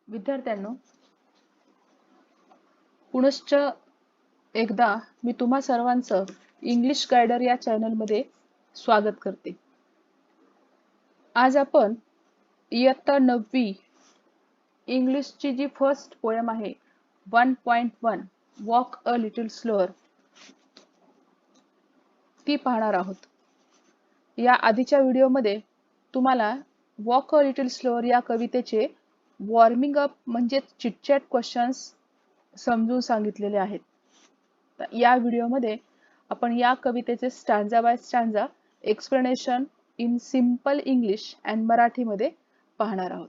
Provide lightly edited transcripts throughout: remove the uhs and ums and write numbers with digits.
विद्यार्थ्यांनो, पुनश्च एकदा मी तुम्हा सर्वांचं इंग्लिश गायडर या चॅनलमध्ये स्वागत करते. आज आपण इयत्ता 9वी इंग्लिशची जी फर्स्ट पोयम आहे 1.1 वॉक अ लिटिल स्लोअर ती पाहणार आहोत. या आधीच्या व्हिडिओमध्ये तुम्हाला वॉक अ लिटिल स्लोअर या कवितेचे वॉर्मिंग अप म्हणजे चिटचॅट क्वेश्चन्स समजून सांगितलेले आहेत. या व्हिडिओमध्ये आपण या कवितेचे stanza by stanza explanation in simple English and मराठीमध्ये पाहणार आहोत.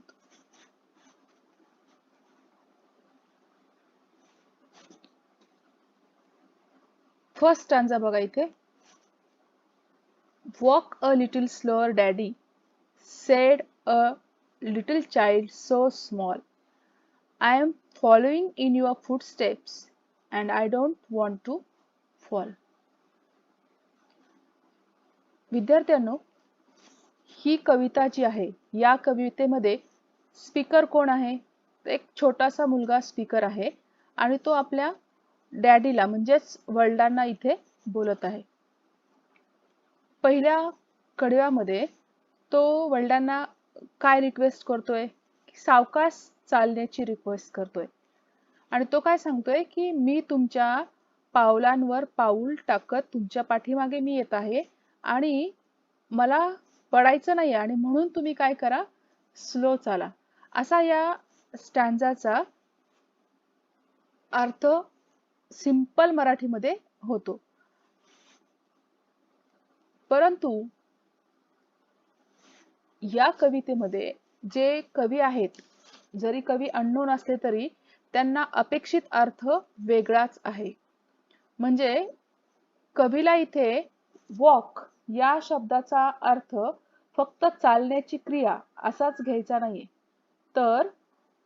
फर्स्ट स्टँजा बघा इथे. Walk a little slower, Daddy, said a little child so small. I am following in your footsteps and I don't want to fall. विद्यार्थ्यांनो, ही कविता जी आहे या कवितेमध्ये speaker कोण आहे? एक छोटासा मुलगा स्पीकर आहे आणि तो आपल्या डॅडीला म्हणजेच वडिलांना इथे बोलत आहे. पहिल्या कडव्यामध्ये तो वडिलांना काय रिक्वेस्ट करतोय? सावकाश चालण्याची रिक्वेस्ट करतोय आणि तो काय सांगतोय की मी तुमच्या पावलांवर पाऊल टाकत तुमच्या पाठीमागे मी येत आहे आणि मला पडायचं नाही आणि म्हणून तुम्ही काय करा, स्लो चाला. असा या स्टँजाचा अर्थ सिंपल मराठीमध्ये होतो. परंतु या कवितेमध्ये जे कवी आहेत, जरी कवी अननोन असले तरी त्यांना अपेक्षित अर्थ वेगळाच आहे. म्हणजे कवीला इथे वॉक या शब्दाचा अर्थ फक्त चालण्याची क्रिया असाच घ्यायचा नाहीये, तर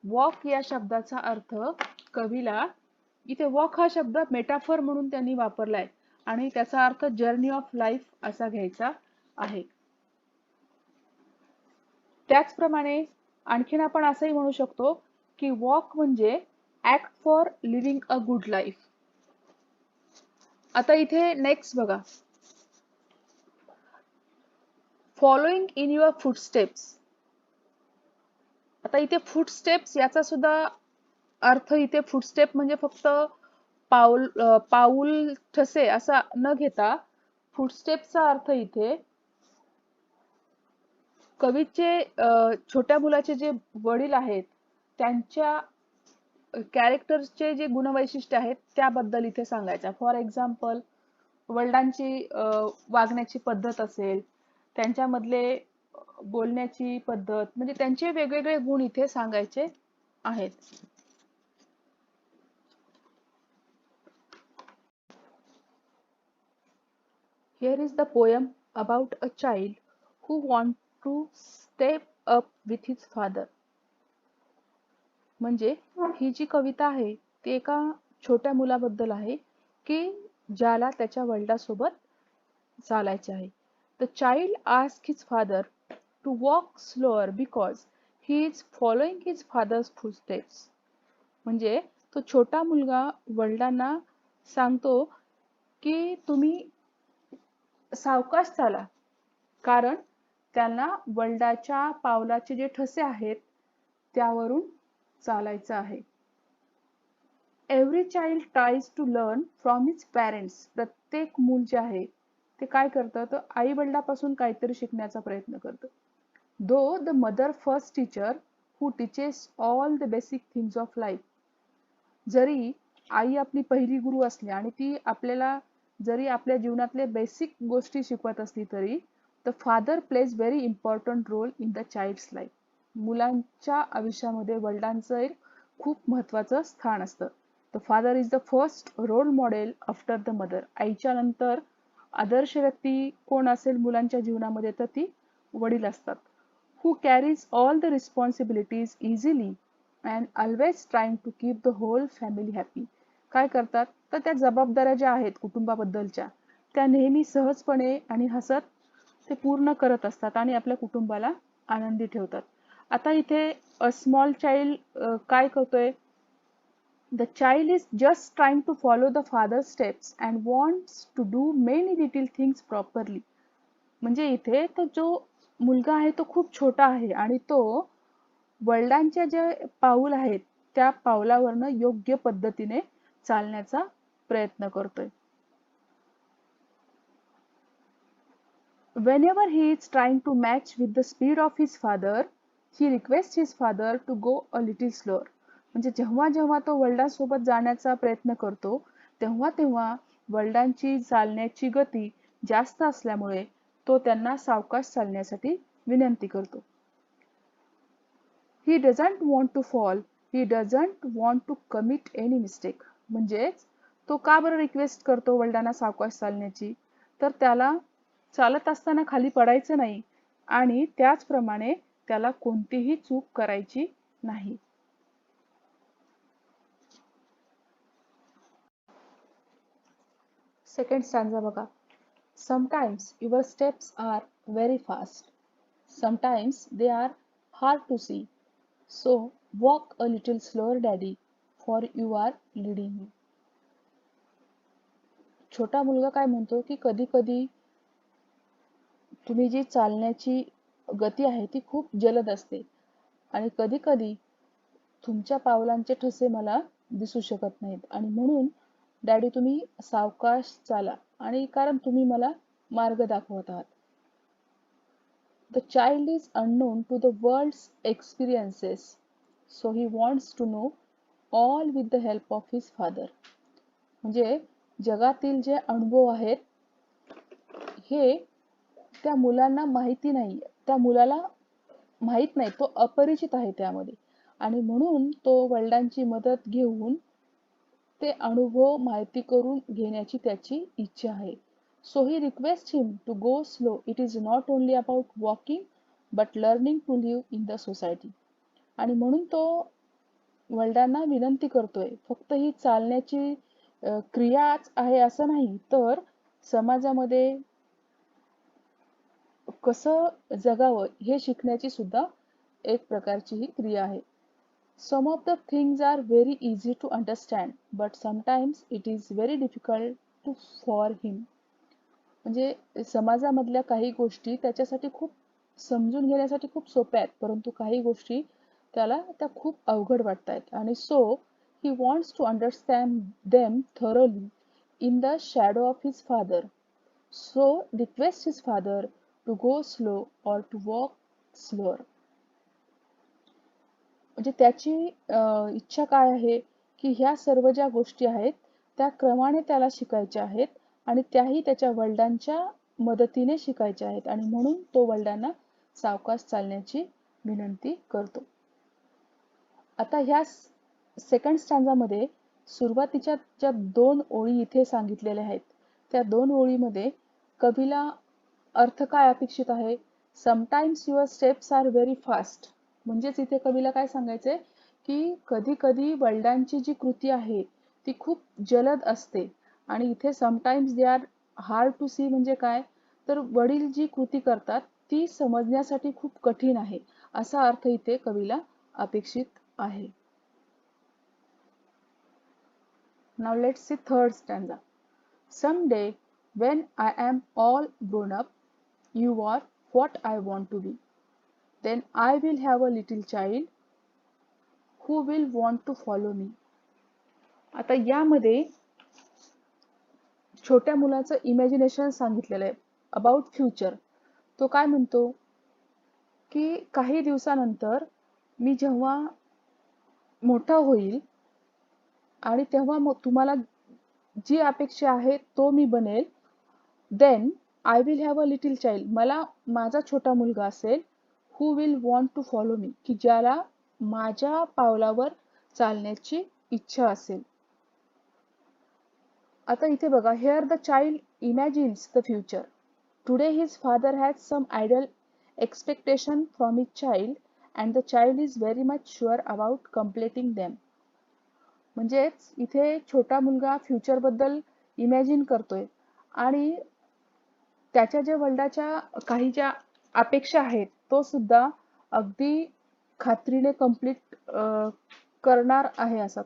वॉक या शब्दाचा अर्थ कवीला इथे वॉक हा शब्द मेटाफर म्हणून त्यांनी वापरलाय आणि त्याचा अर्थ जर्नी ऑफ लाईफ असा घ्यायचा आहे. त्याचप्रमाणे आणखीन आपण असंही म्हणू शकतो की वॉक म्हणजे act for living a good life. आता इथे नेक्स्ट बघा, फॉलोइंग इन युअर फुटस्टेप्स. आता इथे फुटस्टेप्स याचा सुद्धा अर्थ इथे फुटस्टेप म्हणजे फक्त पाऊल ठसे असा न घेता फुटस्टेपचा अर्थ इथे कवीचे छोट्या मुलाचे जे वडील आहेत त्यांच्या कॅरेक्टरचे जे गुणवैशिष्ट्य आहेत त्याबद्दल इथे सांगायचा. फॉर एक्झाम्पल, वडिलांची वागण्याची पद्धत असेल, त्यांच्यामधले बोलण्याची पद्धत, म्हणजे त्यांचे वेगवेगळे गुण इथे सांगायचे आहेत. Here is the poem about a child who wants to step up with his father. म्हणजे ही जी कविता आहे ती एका छोट्या मुलाबद्दल आहे की ज्याला त्याच्या वडिलांसोबत चालायचे आहे. The child asked his father to walk slower because he is following his father's footsteps. म्हणजे तो छोटा मुलगा वडिलांना सांगतो की तुम्ही सावकाश चाला, कारण त्यांना वडिलांच्या पावलाचे जे ठसे आहेत त्यावरून चालायचं आहे. Every child tries to learn from his parents. प्रत्येक मूल जे आहे ते काय करतं, तर आई वडिलांपासून काहीतरी शिकण्याचा प्रयत्न करतं. Though the mother first teacher who teaches all the basic things of life. जरी आई आपली पहिली गुरु असली आणि ती आपल्याला जरी आपल्या जीवनातले बेसिक गोष्टी शिकवत असली तरी the father plays very important role in the child's life. मुलांच्या आयुष्यामध्ये वडिलांचं एक खूप महत्वाचं स्थान असतं. The father is the first role model after the mother. आईच्या नंतर आदर्श व्यक्ती कोण असेल मुलांच्या जीवनामध्ये, तर ती वडील असतात. Who carries all the responsibilities easily and always trying to keep the whole family happy. काय करतात, तर त्या जबाबदाऱ्या ज्या आहेत कुटुंबाबद्दलच्या त्या नेहमी सहजपणे आणि हसत ते पूर्ण करत असतात आणि आपल्या कुटुंबाला आनंदी ठेवतात. आता इथे अ स्मॉल चाइल्ड काय करतोय? The child is just trying to follow the father's steps and wants to do many little things properly. म्हणजे इथे तो जो मुलगा आहे तो खूप छोटा आहे आणि तो वडिलांचे जे पाऊल आहेत त्या पावलावरनं योग्य पद्धतीने चालण्याचा प्रयत्न करतोय. Whenever he is trying to match with the speed of his father, he requests his father to go a little slower. म्हणजे जेव्हा जेव्हा तो वडिलांसोबत जाण्याचा प्रयत्न करतो, तेव्हा तेव्हा वडिलांची चालण्याची गती जास्त असल्यामुळे तो त्यांना सावकाश चालण्यासाठी विनंती करतो. He doesn't want to fall. He doesn't want to commit any mistake. म्हणजेच तो का बरं रिक्वेस्ट करतो वडिलांना सावकाश चालण्याची? तर त्याला चालत असताना खाली पडायचं नाही आणि त्याचप्रमाणे त्याला कोणतीही चूक करायची नाही. सेकंड स्टॅन्झा बघा. Sometimes your steps are very fast. Sometimes they are hard to see. So walk a little slower, daddy, for you are leading me. छोटा मुलगा काय म्हणतो की कधी कधी तुम्ही जी चालण्याची गती आहे ती खूप जलद असते आणि कधी कधी तुमच्या पावलांचे ठसे मला दिसू शकत नाहीत आणि म्हणून डॅडी तुम्ही सावकाश चाला आणि कारण तुम्ही मला मार्ग दाखवत आहात. The child is unknown to the world's experiences, so he wants to know all with the help of his father. म्हणजे जगातील जे अनुभव आहेत हे त्या मुलांना माहिती नाही, त्या मुलाला माहित नाही, तो अपरिचित आहे त्यामध्ये आणि म्हणून तो वडिलांची मदत घेऊन ते अनुभव माहिती करून घेण्याची त्याची इच्छा आहे. So he requests him to go slow. It is not only about walking but learning to live in the society. आणि म्हणून तो वडिलांना विनंती करतोय. फक्त ही चालण्याची क्रियाच आहे असं नाही, तर समाजामध्ये कसं जगावं हे शिकण्याची सुद्धा एक प्रकारची ही क्रिया आहे. Some of the things are very easy to understand, but sometimes it is very difficult for him. म्हणजे समाजामधल्या काही गोष्टी त्याच्यासाठी खूप समजून घेण्यासाठी खूप सोप्या आहेत, परंतु काही गोष्टी त्याला त्या खूप अवघड वाटतायत आणि so he wants to understand them thoroughly in the shadow of his father. So requests his father to go slow or to walk slower. म्हणजे त्याची इच्छा काय आहे की ह्या सर्व ज्या गोष्टी आहेत त्या क्रमाने त्याला शिकायच्या आहेत आणि त्याही त्याच्या वडिलांच्या मदतीने शिकायच्या आहेत आणि म्हणून तो वडिलांना सावकाश चालण्याची विनंती करतो. आता ह्या सेकंड स्टॅन्झामध्ये सुरुवातीच्या ज्या 2 ओळी इथे सांगितलेल्या आहेत त्या 2 ओळीमध्ये कवीला अर्थ काय अपेक्षित आहे? Sometimes your steps are very fast. म्हणजेच इथे कवीला काय सांगायचंय की कधी कधी वडिलांची जी कृती आहे ती खूप जलद असते आणि इथे sometimes they are hard to see म्हणजे काय, तर वडील जी कृती करतात ती समजण्यासाठी खूप कठीण आहे असा अर्थ इथे कवीला अपेक्षित आहे. Now let's see third stanza. Someday when I am all grown up, you are what I want to be. Then I will have a little child who will want to follow me. आता यामध्ये छोट्या मुलाचं imagination सांगितलेलं आहे about future. तो काय म्हणतो की काही दिवसानंतर मी जेव्हा मोठा होईल आणि तेव्हा मग तुम्हाला जी अपेक्षा आहे तो मी बनेल. Then I will have a little child. मला माझा छोटा मुलगा असेल who will want to follow me, की ज्याला माझ्या पावलावर चालण्याची इच्छा असेल. आता इथे बघा, here the child imagines the future. Today his father has some ideal expectation from his child and the child is very much sure about completing them. म्हणजेच इथे छोटा मुलगा फ्युचर बद्दल इमॅजिन करतोय आणि त्याच्या ज्या वडिलाच्या काही ज्या अपेक्षा आहेत तो सुद्धा अगदी खात्रीने कम्प्लीट करणार आहे असं.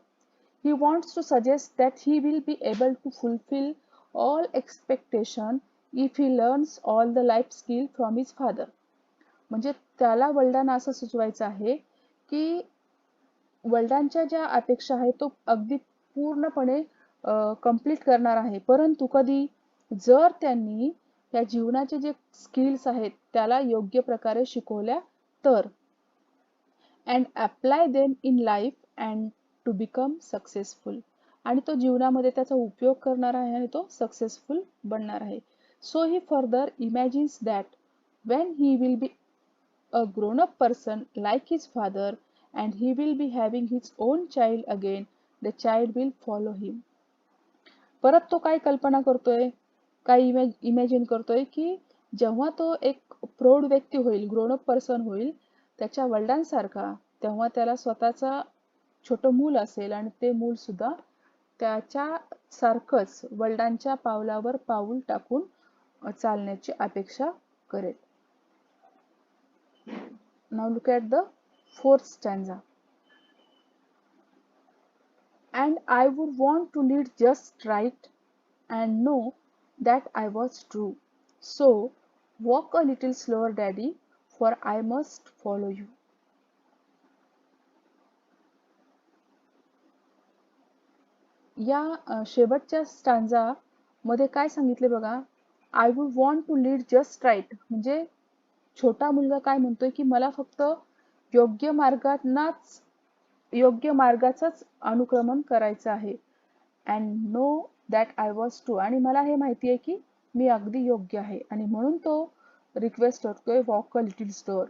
He wants to suggest that he will be able to fulfill all expectation if he learns all the life skill from his father. म्हणजे त्याला वडिलांना असं सुचवायचं आहे की वडिलांच्या ज्या अपेक्षा आहेत तो अगदी पूर्णपणे कंप्लीट करणार आहे, परंतु कधी जर त्यांनी या जीवनाचे जे स्किल्स आहेत त्याला योग्य प्रकारे शिकवल्या तर. And apply them in life and to become successful. आणि तो जीवनामध्ये त्याचा उपयोग करणार आहे आणि तो सक्सेसफुल बनणार आहे. So he further imagines that when he will be a grown up person like his father and he will be having his own child again, the child will follow him. परत तो काय कल्पना करतोय, काय imagine करतोय की जेव्हा तो एक प्रौढ व्यक्ती होईल, ग्रोन अप पर्सन होईल त्याच्या वडिलांसारखा, तेव्हा त्याला स्वतःचा छोटं मूल असेल आणि ते मूल सुद्धा त्याच्या सारखंच वडिलांच्या पावलावर पाऊल टाकून चालण्याची अपेक्षा करेल. Now look at the fourth stanza. And I would want to lead just right and know that I was true. So walk a little slower, Daddy, for I must follow you. या शेवटच्या stanza मध्ये काय सांगितले बघा, I would want to lead just right. म्हणजे छोटा मुलगा काय म्हणतोय की मला फक्त योग्य मार्गाचंच अनुक्रमण करायचं आहे. And know that I was true. आणि मला हे माहिती आहे की मी अगदी योग्य आहे आणि म्हणून तो रिक्वेस्ट करतोय walk a little slower.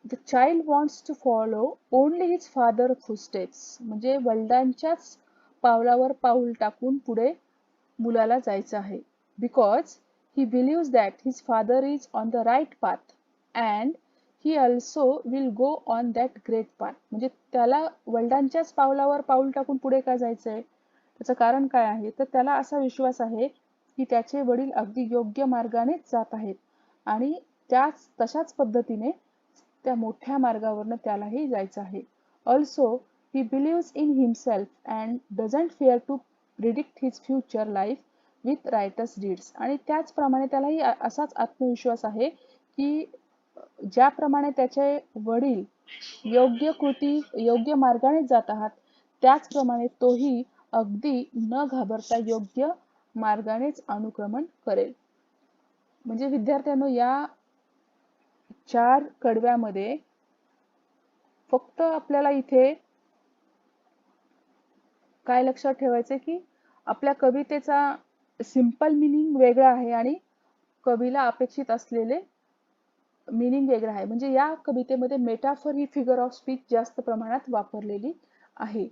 The child wants to follow only his father's footsteps. म्हणजे वडिलांच्याच पावलावर पाऊल टाकून पुढे मुलाला जायचं आहे. Because he believes that his father is on the right path and he also will go on that great path. म्हणजे त्याला वडिलांच्याच पावलावर पाऊल टाकून पुढे का जायचंय, त्याचं कारण काय आहे तर त्याला असा विश्वास आहे की त्याचे वडील अगदी योग्य मार्गानेच जात आहेत आणि तशाच पद्धतीने त्या मोठ्या मार्गावरनं त्यालाही जायचं आहे. Also he believes in himself and doesn't fear to predict his future life with righteous deeds. आणि त्याचप्रमाणे त्यालाही असाच आत्मविश्वास आहे की ज्याप्रमाणे त्याचे वडील योग्य मार्गाने जात आहात त्याचप्रमाणे तोही अगदी न घाबरता योग्य मार्गानेच अनुक्रमण करेल. म्हणजे विद्यार्थ्यांनो या 4 कडव्यामध्ये फक्त आपल्याला इथे काय लक्षात ठेवायचं की आपल्या कवितेचा सिंपल मिनिंग वेगळा आहे आणि कवीला अपेक्षित असलेले मिनिंग वेगळा आहे. म्हणजे या कवितेमध्ये metaphor he figure of speech जास्त प्रमाणात वापरलेली आहे.